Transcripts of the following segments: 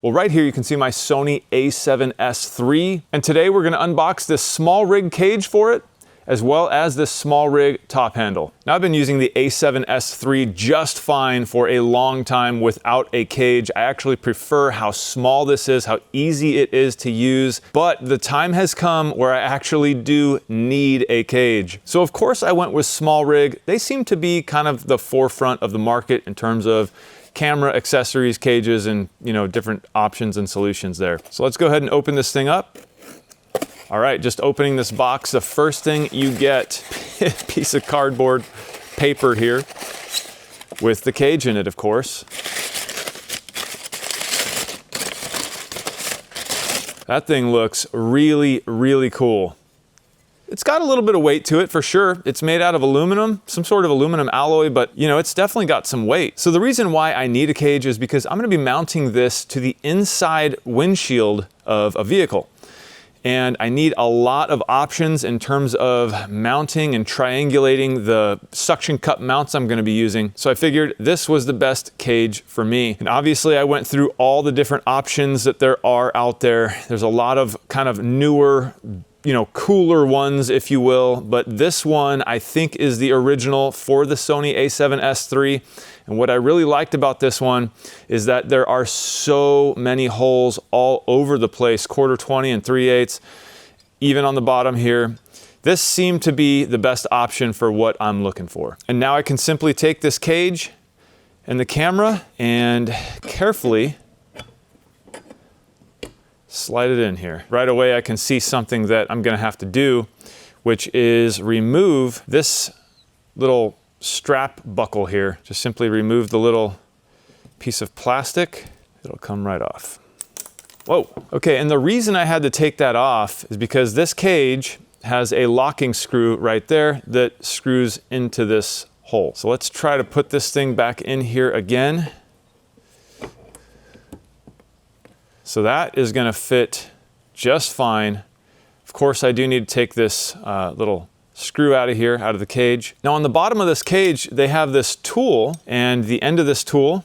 Well, right here you can see my Sony A7S3, and today we're going to unbox this SmallRig cage for it, as well as this SmallRig top handle. Now, I've been using the A7S3 just fine for a long time without a cage. I actually prefer how small this is, how easy it is to use, but the time has come where I actually do need a cage. So of course I went with SmallRig. They seem to be kind of the forefront of the market in terms of camera accessories, cages, and different options and solutions there. So let's go ahead and open this thing up. All right, just opening this box, the first thing you get, a piece of cardboard paper here with the cage in it, of course. That thing looks really, really cool. It's got a little bit of weight to it for sure. It's made out of aluminum, some sort of aluminum alloy, but it's definitely got some weight. So the reason why I need a cage is because I'm gonna be mounting this to the inside windshield of a vehicle. And I need a lot of options in terms of mounting and triangulating the suction cup mounts I'm gonna be using. So I figured this was the best cage for me. And obviously I went through all the different options that there are out there. There's a lot of kind of newer, cooler ones, if you will, but this one I think is the original for the Sony A7S3. And what I really liked about this one is that there are so many holes all over the place, 1/4 and 3/8, even on the bottom here. This seemed to be the best option for what I'm looking for. And now I can simply take this cage and the camera and carefully slide it in here. Right away I can see something that I'm gonna have to do, which is remove this little strap buckle here. Just simply remove the little piece of plastic. It'll come right off. Whoa. Okay, and the reason I had to take that off is because this cage has a locking screw right there that screws into this hole. So let's try to put this thing back in here again. So that is gonna fit just fine. Of course, I do need to take this little screw out of here, out of the cage. Now on the bottom of this cage, they have this tool, and the end of this tool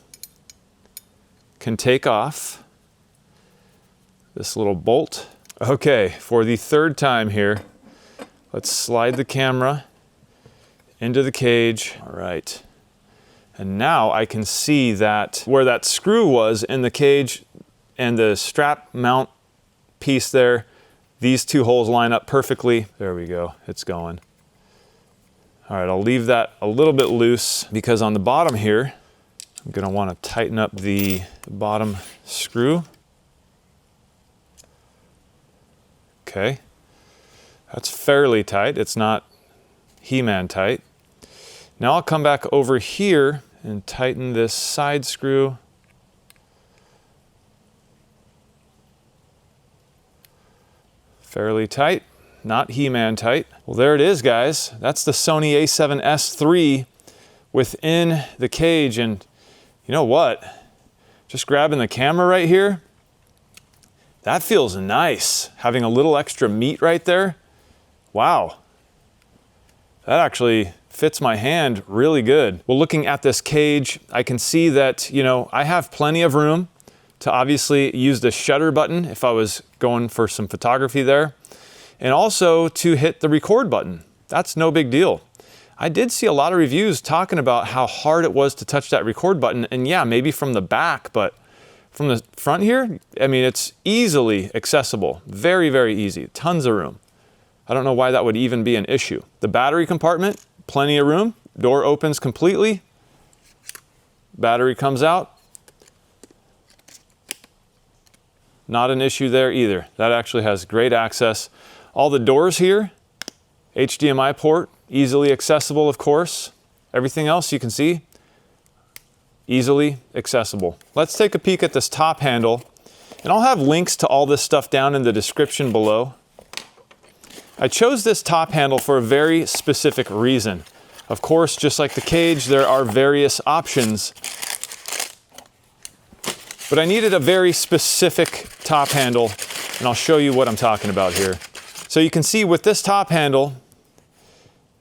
can take off this little bolt. Okay, for the third time here, let's slide the camera into the cage. All right. And now I can see that where that screw was in the cage and the strap mount piece there, these two holes line up perfectly. There we go, it's going. All right, I'll leave that a little bit loose because on the bottom here, I'm gonna wanna tighten up the bottom screw. Okay, that's fairly tight. It's not He-Man tight. Now I'll come back over here and tighten this side screw. Fairly tight, not He-Man tight. Well, there it is, guys. That's the Sony A7S3 within the cage. And you know what? Just grabbing the camera right here, that feels nice. Having a little extra meat right there. Wow. That actually fits my hand really good. Well, looking at this cage, I can see that, I have plenty of room to obviously use the shutter button if I was going for some photography there, and also to hit the record button. That's no big deal. I did see a lot of reviews talking about how hard it was to touch that record button, and yeah, maybe from the back, but from the front here, I mean, it's easily accessible. Very, very easy, tons of room. I don't know why that would even be an issue. The battery compartment, plenty of room. Door opens completely. Battery comes out. Not an issue there either. That actually has great access. All the doors here, HDMI port, easily accessible, of course. Everything else you can see, easily accessible. Let's take a peek at this top handle, and I'll have links to all this stuff down in the description below. I chose this top handle for a very specific reason. Of course, just like the cage, there are various options, but I needed a very specific top handle, and I'll show you what I'm talking about here. So you can see with this top handle,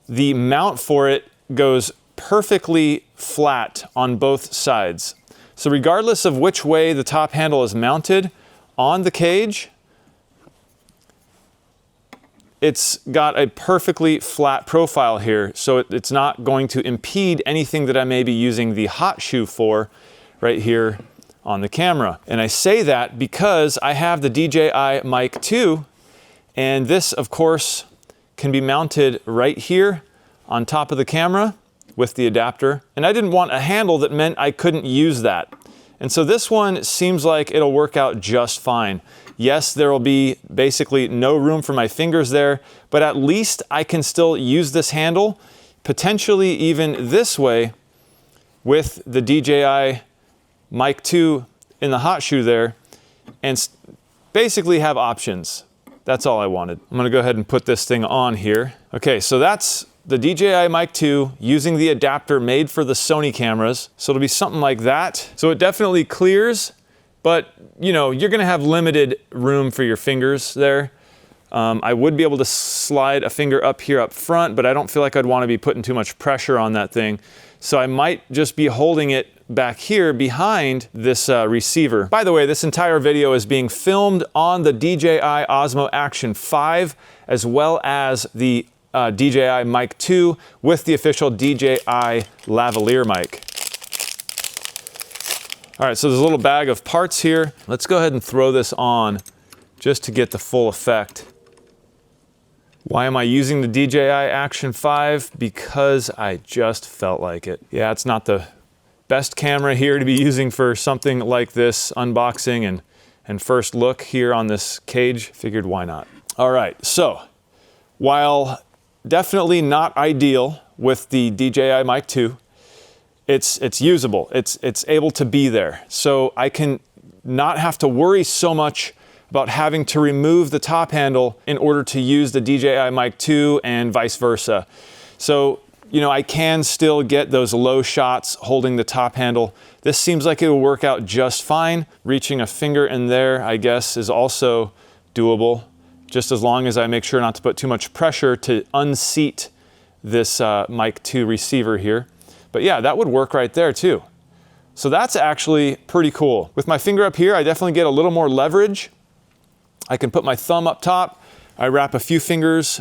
the mount for it goes perfectly flat on both sides. So regardless of which way the top handle is mounted on the cage, it's got a perfectly flat profile here, so it's not going to impede anything that I may be using the hot shoe for right here on the camera. And I say that because I have the DJI MIC 2, and this, of course, can be mounted right here on top of the camera with the adapter. And I didn't want a handle that meant I couldn't use that. And so this one seems like it'll work out just fine. Yes, there will be basically no room for my fingers there, but at least I can still use this handle, potentially even this way with the DJI MIC 2 in the hot shoe there, and basically have options. That's all I wanted. I'm gonna go ahead and put this thing on here. Okay, so that's the DJI MIC 2 using the adapter made for the Sony cameras. So it'll be something like that. So it definitely clears, but you know, you're gonna have limited room for your fingers there. I would be able to slide a finger up here up front, but I don't feel like I'd wanna be putting too much pressure on that thing. So I might just be holding it back here behind this receiver. By the way, this entire video is being filmed on the DJI Osmo Action 5, as well as the DJI MIC 2 with the official DJI lavalier mic. All right, so there's a little bag of parts here. Let's go ahead and throw this on just to get the full effect. Why am I using the DJI Action 5? Because I just felt like it. Yeah, it's not the best camera here to be using for something like this unboxing and first look here on this cage. Figured why not? All right, so while definitely not ideal with the DJI MIC 2, it's usable. It's able to be there. So I can not have to worry so much about having to remove the top handle in order to use the DJI MIC 2 and vice versa. So, you know, I can still get those low shots holding the top handle. This seems like it will work out just fine. Reaching a finger in there, I guess, is also doable, just as long as I make sure not to put too much pressure to unseat this MIC 2 receiver here. But yeah, that would work right there too. So that's actually pretty cool. With my finger up here, I definitely get a little more leverage. I can put my thumb up top. I wrap a few fingers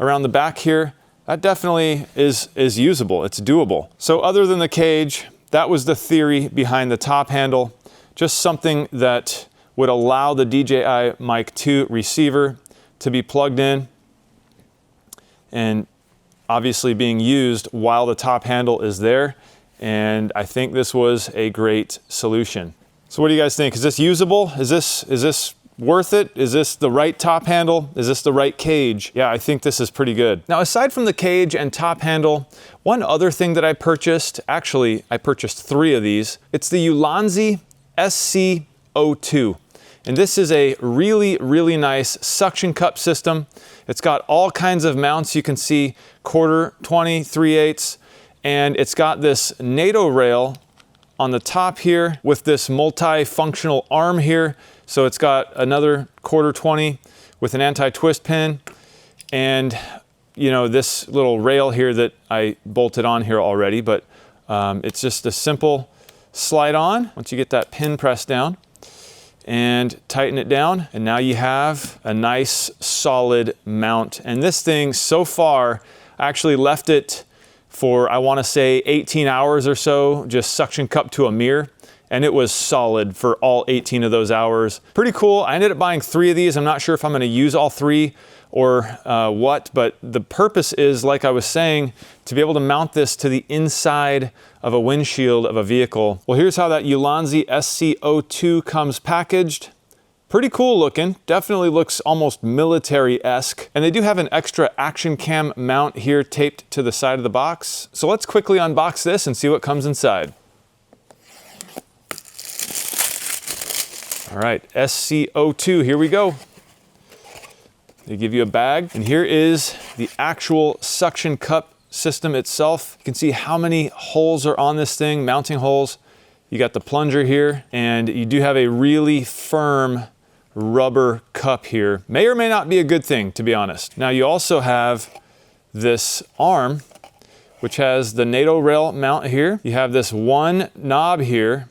around the back here. That definitely is usable. It's doable. So other than the cage, that was the theory behind the top handle. Just something that would allow the DJI MIC 2 receiver to be plugged in and obviously being used while the top handle is there. And I think this was a great solution. So what do you guys think? Is this usable? Is this worth it? Is this the right top handle? Is this the right cage? Yeah, I think this is pretty good. Now, aside from the cage and top handle, one other thing that I purchased, actually, I purchased 3 of these. It's the Ulanzi SC-02. And this is a really, really nice suction cup system. It's got all kinds of mounts. You can see 1/4, 20, 3/8, and it's got this NATO rail on the top here with this multi-functional arm here. So it's got another 1/4, 20 with an anti-twist pin, and you know, this little rail here that I bolted on here already, but it's just a simple slide on once you get that pin pressed down and tighten it down, and now you have a nice solid mount. And this thing so far, I actually left it for, I want to say 18 hours or so, just suction cup to a mirror, and it was solid for all 18 of those hours. Pretty cool. I ended up buying 3 of these. I'm not sure if I'm going to use all 3 or what, but the purpose is, like I was saying, to be able to mount this to the inside of a windshield of a vehicle. Well, here's how that Ulanzi SC-02 comes packaged. Pretty cool looking, definitely looks almost military-esque. And they do have an extra action cam mount here taped to the side of the box. So let's quickly unbox this and see what comes inside. All right, SC-02, here we go. They give you a bag, and here is the actual suction cup system itself. You can see how many holes are on this thing, mounting holes. You got the plunger here, and you do have a really firm rubber cup here. May or may not be a good thing, to be honest. Now you also have this arm, which has the NATO rail mount here. You have this one knob here,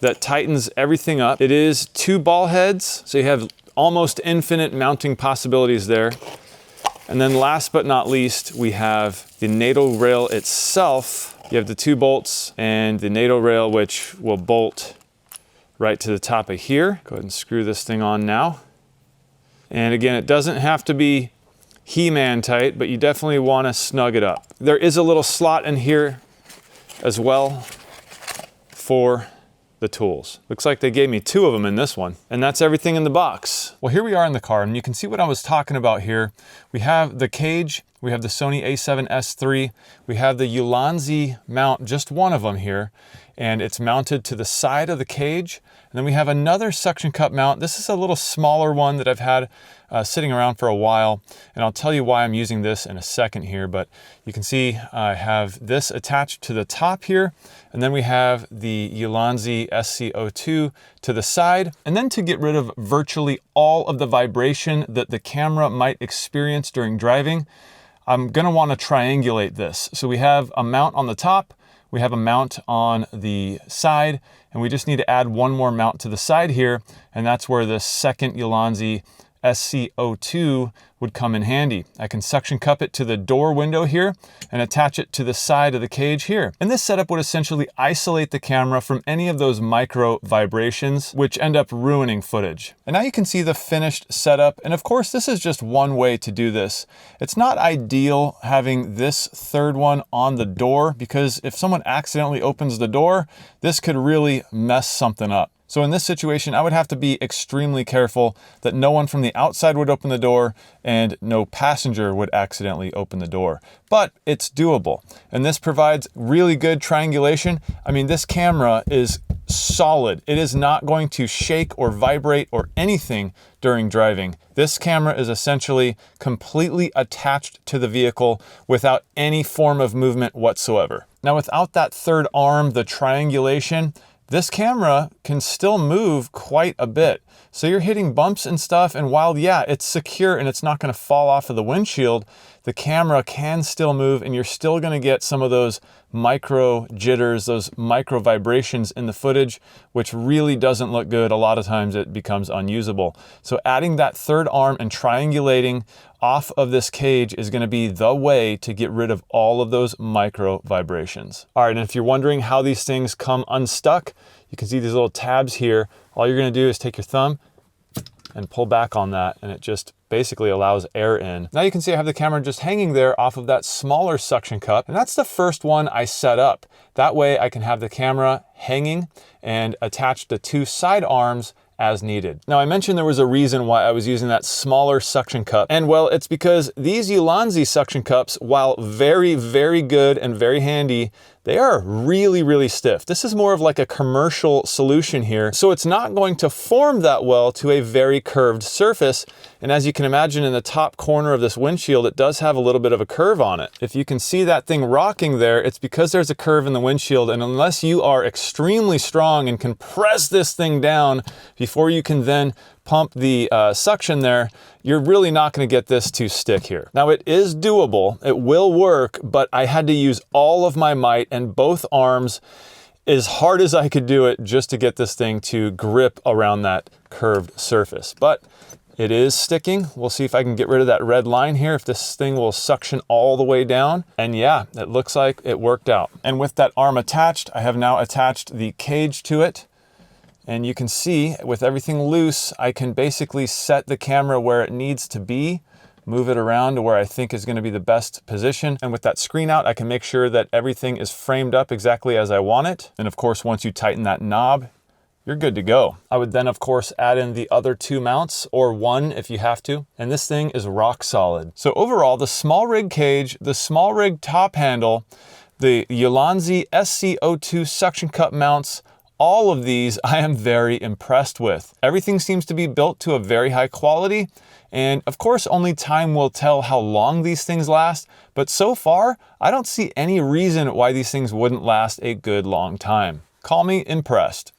that tightens everything up. It is 2 ball heads, so you have almost infinite mounting possibilities there. And then last but not least, we have the NATO rail itself. You have the 2 bolts and the NATO rail, which will bolt right to the top of here. Go ahead and screw this thing on now. And again, it doesn't have to be He-Man tight, but you definitely want to snug it up. There is a little slot in here as well for the tools. Looks like they gave me 2 of them in this one. And that's everything in the box. Well, here we are in the car, and you can see what I was talking about here. We have the cage, we have the Sony A7S3, we have the Ulanzi mount, just one of them here, and it's mounted to the side of the cage. And then we have another suction cup mount. This is a little smaller one that I've had sitting around for a while, and I'll tell you why I'm using this in a second here, but you can see I have this attached to the top here, and then we have the Ulanzi SC-02 to the side. And then to get rid of virtually all of the vibration that the camera might experience during driving, I'm gonna wanna triangulate this. So we have a mount on the top, we have a mount on the side, and we just need to add one more mount to the side here, and that's where the second Ulanzi SC-02 would come in handy. I can suction cup it to the door window here and attach it to the side of the cage here. And this setup would essentially isolate the camera from any of those micro vibrations, which end up ruining footage. And now you can see the finished setup. And of course, this is just one way to do this. It's not ideal having this third one on the door, because if someone accidentally opens the door, this could really mess something up. So in this situation, I would have to be extremely careful that no one from the outside would open the door and no passenger would accidentally open the door. But it's doable. And this provides really good triangulation. I mean, this camera is solid. It is not going to shake or vibrate or anything during driving. This camera is essentially completely attached to the vehicle without any form of movement whatsoever. Now, without that third arm, the triangulation, this camera can still move quite a bit. So you're hitting bumps and stuff, and while, yeah, it's secure and it's not gonna fall off of the windshield, the camera can still move, and you're still gonna get some of those micro jitters, those micro vibrations in the footage, which really doesn't look good. A lot of times it becomes unusable. So adding that third arm and triangulating off of this cage is gonna be the way to get rid of all of those micro vibrations. All right, and if you're wondering how these things come unstuck, you can see these little tabs here. All you're gonna do is take your thumb and pull back on that, and it just basically allows air in. Now you can see I have the camera just hanging there off of that smaller suction cup, and that's the first one I set up. That way I can have the camera hanging and attach the 2 side arms as needed. Now, I mentioned there was a reason why I was using that smaller suction cup, and well, it's because these Ulanzi suction cups, while very, very good and very handy, they are really, really stiff. This is more of like a commercial solution here, so it's not going to form that well to a very curved surface. And as you can imagine, in the top corner of this windshield, it does have a little bit of a curve on it. If you can see that thing rocking there, it's because there's a curve in the windshield, and unless you are extremely strong and can press this thing down before you can then pump the suction there, you're really not going to get this to stick here. Now, it is doable, it will work, but I had to use all of my might and both arms as hard as I could do it just to get this thing to grip around that curved surface. But it is sticking. We'll see if I can get rid of that red line here, if this thing will suction all the way down. And yeah, it looks like it worked out. And with that arm attached, I have now attached the cage to it. And you can see with everything loose, I can basically set the camera where it needs to be, move it around to where I think is going to be the best position. And with that screen out, I can make sure that everything is framed up exactly as I want it. And of course, once you tighten that knob, you're good to go. I would then, of course, add in the other 2 mounts, or 1 if you have to. And this thing is rock solid. So overall, the SmallRig cage, the SmallRig top handle, the Ulanzi SC-02 suction cup mounts, all of these I am very impressed with. Everything seems to be built to a very high quality, and of course only time will tell how long these things last, but so far I don't see any reason why these things wouldn't last a good long time. Call me impressed.